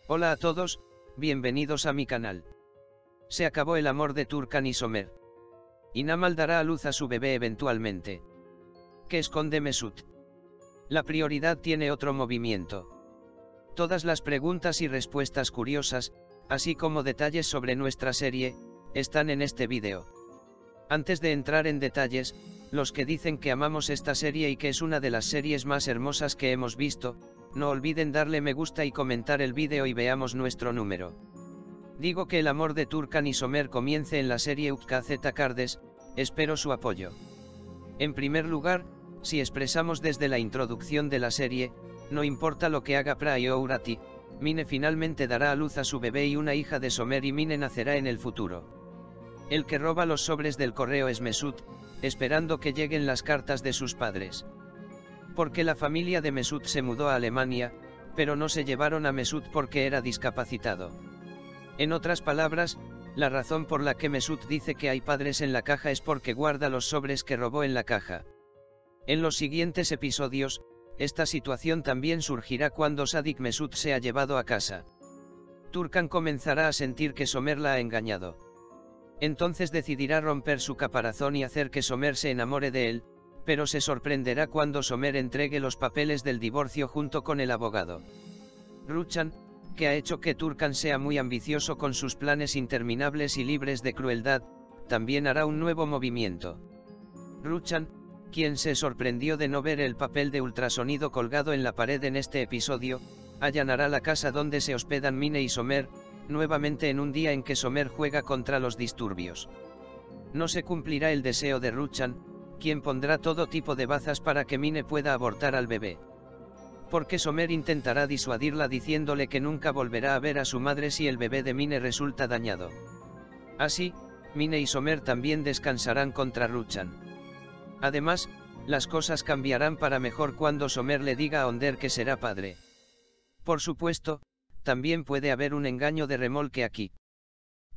Hola a todos, bienvenidos a mi canal. Se acabó el amor de Turkan y Somer. Inamal dará a luz a su bebé eventualmente. ¿Qué esconde Mesut? La prioridad tiene otro movimiento. Todas las preguntas y respuestas curiosas, así como detalles sobre nuestra serie, están en este vídeo. Antes de entrar en detalles, los que dicen que amamos esta serie y que es una de las series más hermosas que hemos visto, no olviden darle me gusta y comentar el vídeo y veamos nuestro número. Digo que el amor de Turkan y Somer comience en la serie UKZ Kardeş, espero su apoyo. En primer lugar, si expresamos desde la introducción de la serie, no importa lo que haga Pray o Urati, Mine finalmente dará a luz a su bebé y una hija de Somer y Mine nacerá en el futuro. El que roba los sobres del correo es Mesut, esperando que lleguen las cartas de sus padres. Porque la familia de Mesut se mudó a Alemania, pero no se llevaron a Mesut porque era discapacitado. En otras palabras, la razón por la que Mesut dice que hay padres en la caja es porque guarda los sobres que robó en la caja. En los siguientes episodios, esta situación también surgirá cuando Sadik Mesut sea llevado a casa. Turkan comenzará a sentir que Somer la ha engañado. Entonces decidirá romper su caparazón y hacer que Somer se enamore de él, pero se sorprenderá cuando Somer entregue los papeles del divorcio junto con el abogado. Ruchan, que ha hecho que Turkan sea muy ambicioso con sus planes interminables y libres de crueldad, también hará un nuevo movimiento. Ruchan, quien se sorprendió de no ver el papel de ultrasonido colgado en la pared en este episodio, allanará la casa donde se hospedan Mine y Somer, nuevamente en un día en que Somer juega contra los disturbios. No se cumplirá el deseo de Ruchan, quien pondrá todo tipo de bazas para que Mine pueda abortar al bebé. Porque Somer intentará disuadirla diciéndole que nunca volverá a ver a su madre si el bebé de Mine resulta dañado. Así, Mine y Somer también descansarán contra Ruchan. Además, las cosas cambiarán para mejor cuando Somer le diga a Önder que será padre. Por supuesto, también puede haber un engaño de remolque aquí.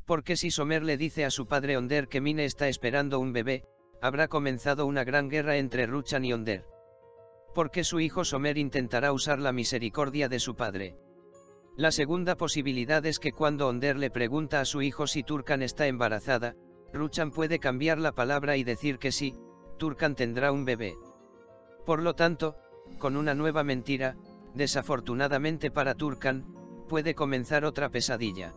Porque si Somer le dice a su padre Önder que Mine está esperando un bebé, habrá comenzado una gran guerra entre Ruchan y Önder. Porque su hijo Somer intentará usar la misericordia de su padre. La segunda posibilidad es que cuando Önder le pregunta a su hijo si Turkan está embarazada, Ruchan puede cambiar la palabra y decir que sí, Turkan tendrá un bebé. Por lo tanto, con una nueva mentira, desafortunadamente para Turkan, puede comenzar otra pesadilla.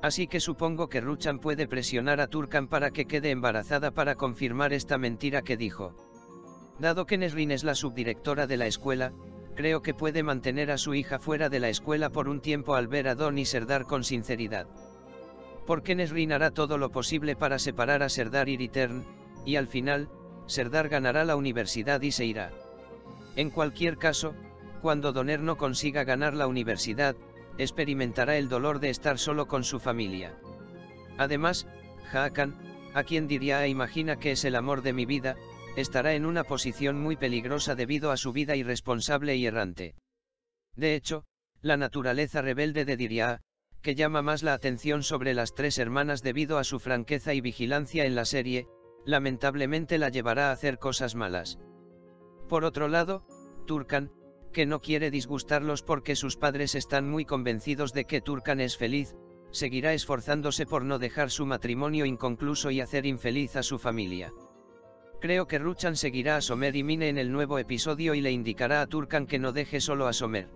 Así que supongo que Ruchan puede presionar a Turkan para que quede embarazada para confirmar esta mentira que dijo. Dado que Nesrin es la subdirectora de la escuela, creo que puede mantener a su hija fuera de la escuela por un tiempo al ver a Don y Serdar con sinceridad. Porque Nesrin hará todo lo posible para separar a Serdar y Return, y al final, Serdar ganará la universidad y se irá. En cualquier caso, cuando Doner no consiga ganar la universidad, experimentará el dolor de estar solo con su familia. Además, Hakan, a quien diría e imagina que es el amor de mi vida, estará en una posición muy peligrosa debido a su vida irresponsable y errante. De hecho, la naturaleza rebelde de Diria, que llama más la atención sobre las tres hermanas debido a su franqueza y vigilancia en la serie, lamentablemente la llevará a hacer cosas malas. Por otro lado, Turkan, que no quiere disgustarlos porque sus padres están muy convencidos de que Turkan es feliz, seguirá esforzándose por no dejar su matrimonio inconcluso y hacer infeliz a su familia. Creo que Ruchan seguirá a Somer y Mine en el nuevo episodio y le indicará a Turkan que no deje solo a Somer.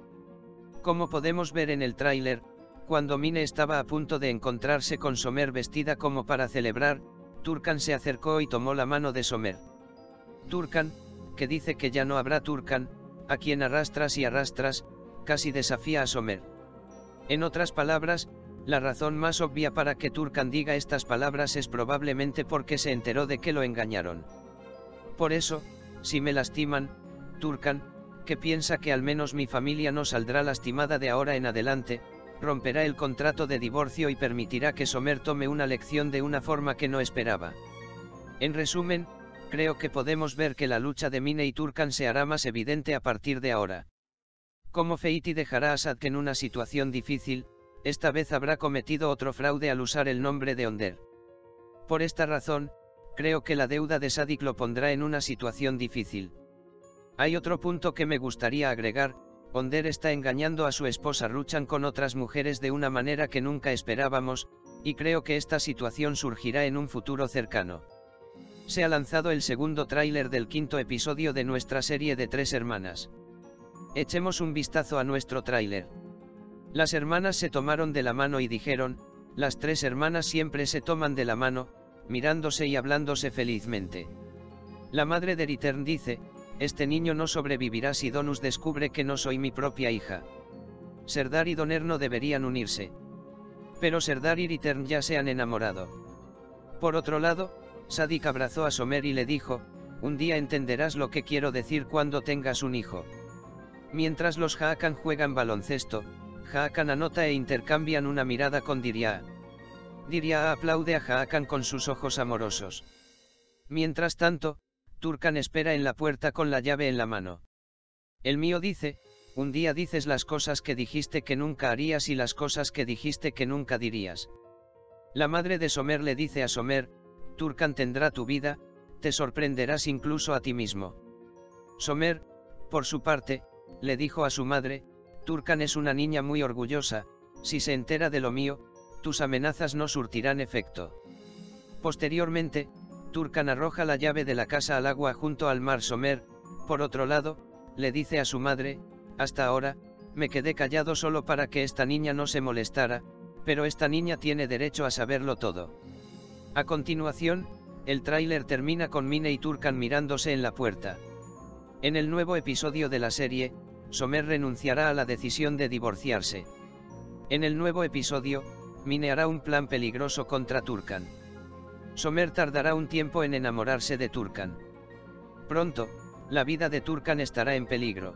Como podemos ver en el tráiler, cuando Mine estaba a punto de encontrarse con Somer vestida como para celebrar, Turkan se acercó y tomó la mano de Somer. Turkan, que dice que ya no habrá Turkan, a quien arrastras y arrastras, casi desafía a Somer. En otras palabras, la razón más obvia para que Turkan diga estas palabras es probablemente porque se enteró de que lo engañaron. Por eso, si me lastiman, Turkan, que piensa que al menos mi familia no saldrá lastimada de ahora en adelante, romperá el contrato de divorcio y permitirá que Somer tome una lección de una forma que no esperaba. En resumen, creo que podemos ver que la lucha de Mine y Turkan se hará más evidente a partir de ahora. Como Feiti dejará a Sadik en una situación difícil, esta vez habrá cometido otro fraude al usar el nombre de Önder. Por esta razón, creo que la deuda de Sadik lo pondrá en una situación difícil. Hay otro punto que me gustaría agregar, Onder está engañando a su esposa Ruchan con otras mujeres de una manera que nunca esperábamos, y creo que esta situación surgirá en un futuro cercano. Se ha lanzado el segundo tráiler del 5º episodio de nuestra serie de 3 hermanas. Echemos un vistazo a nuestro tráiler. Las hermanas se tomaron de la mano y dijeron, las 3 hermanas siempre se toman de la mano, mirándose y hablándose felizmente. La madre de Return dice, este niño no sobrevivirá si Donus descubre que no soy mi propia hija. Serdar y Donner no deberían unirse. Pero Serdar y Return ya se han enamorado. Por otro lado, Sadik abrazó a Somer y le dijo, un día entenderás lo que quiero decir cuando tengas un hijo. Mientras los Haakan juegan baloncesto, Haakan anota e intercambian una mirada con Dirya. Dirya aplaude a Haakan con sus ojos amorosos. Mientras tanto, Turkan espera en la puerta con la llave en la mano. El mío dice, un día dices las cosas que dijiste que nunca harías y las cosas que dijiste que nunca dirías. La madre de Somer le dice a Somer, Turkan tendrá tu vida, te sorprenderás incluso a ti mismo. Somer, por su parte, le dijo a su madre, Turkan es una niña muy orgullosa, si se entera de lo mío, tus amenazas no surtirán efecto. Posteriormente, Turkan arroja la llave de la casa al agua junto al mar. Somer, por otro lado, le dice a su madre, hasta ahora, me quedé callado solo para que esta niña no se molestara, pero esta niña tiene derecho a saberlo todo. A continuación, el tráiler termina con Mine y Turkan mirándose en la puerta. En el nuevo episodio de la serie, Somer renunciará a la decisión de divorciarse. En el nuevo episodio, Mine hará un plan peligroso contra Turkan. Somer tardará un tiempo en enamorarse de Turkan. Pronto, la vida de Turkan estará en peligro.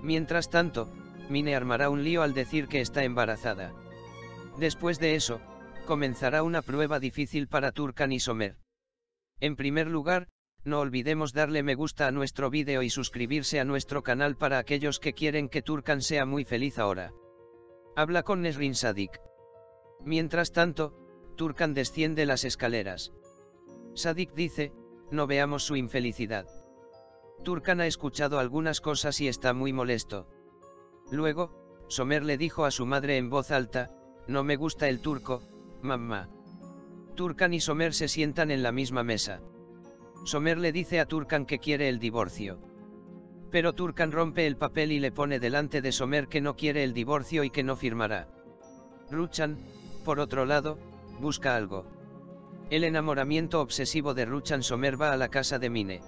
Mientras tanto, Mine armará un lío al decir que está embarazada. Después de eso, comenzará una prueba difícil para Turkan y Somer. En primer lugar, no olvidemos darle me gusta a nuestro vídeo y suscribirse a nuestro canal para aquellos que quieren que Turkan sea muy feliz ahora. Habla con Nesrin Sadik. Mientras tanto, Turkan desciende las escaleras. Sadik dice, no veamos su infelicidad. Turkan ha escuchado algunas cosas y está muy molesto. Luego, Somer le dijo a su madre en voz alta, no me gusta el turco, mamá. Turkan y Somer se sientan en la misma mesa. Somer le dice a Turkan que quiere el divorcio. Pero Turkan rompe el papel y le pone delante de Somer que no quiere el divorcio y que no firmará. Ruchan, por otro lado, busca algo. El enamoramiento obsesivo de Ruchan. Somer va a la casa de Mine.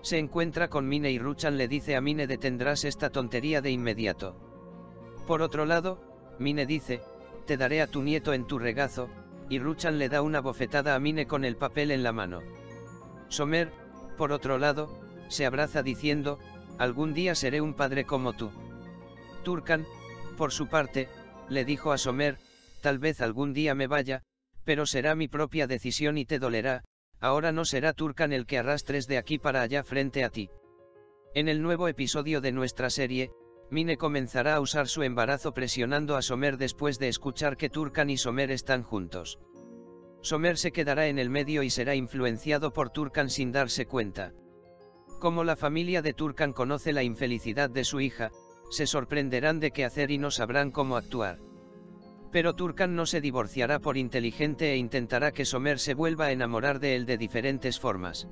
Se encuentra con Mine y Ruchan le dice a Mine detendrás esta tontería de inmediato. Por otro lado, Mine dice, te daré a tu nieto en tu regazo, y Ruchan le da una bofetada a Mine con el papel en la mano. Somer, por otro lado, se abraza diciendo, algún día seré un padre como tú. Turkan, por su parte, le dijo a Somer, tal vez algún día me vaya, pero será mi propia decisión y te dolerá, ahora no será Turkan el que arrastres de aquí para allá frente a ti. En el nuevo episodio de nuestra serie, Mine comenzará a usar su embarazo presionando a Somer después de escuchar que Turkan y Somer están juntos. Somer se quedará en el medio y será influenciado por Turkan sin darse cuenta. Como la familia de Turkan conoce la infelicidad de su hija, se sorprenderán de qué hacer y no sabrán cómo actuar. Pero Turkan no se divorciará por inteligente e intentará que Somer se vuelva a enamorar de él de diferentes formas.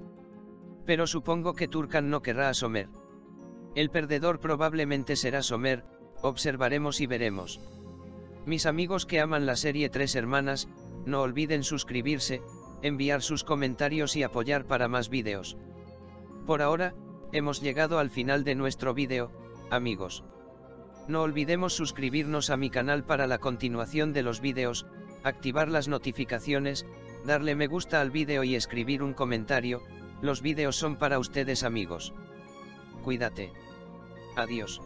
Pero supongo que Turkan no querrá a Somer. El perdedor probablemente será Somer, observaremos y veremos. Mis amigos que aman la serie 3 hermanas, no olviden suscribirse, enviar sus comentarios y apoyar para más vídeos. Por ahora, hemos llegado al final de nuestro vídeo, amigos. No olvidemos suscribirnos a mi canal para la continuación de los vídeos, activar las notificaciones, darle me gusta al vídeo y escribir un comentario, los vídeos son para ustedes amigos. Cuídate. Adiós.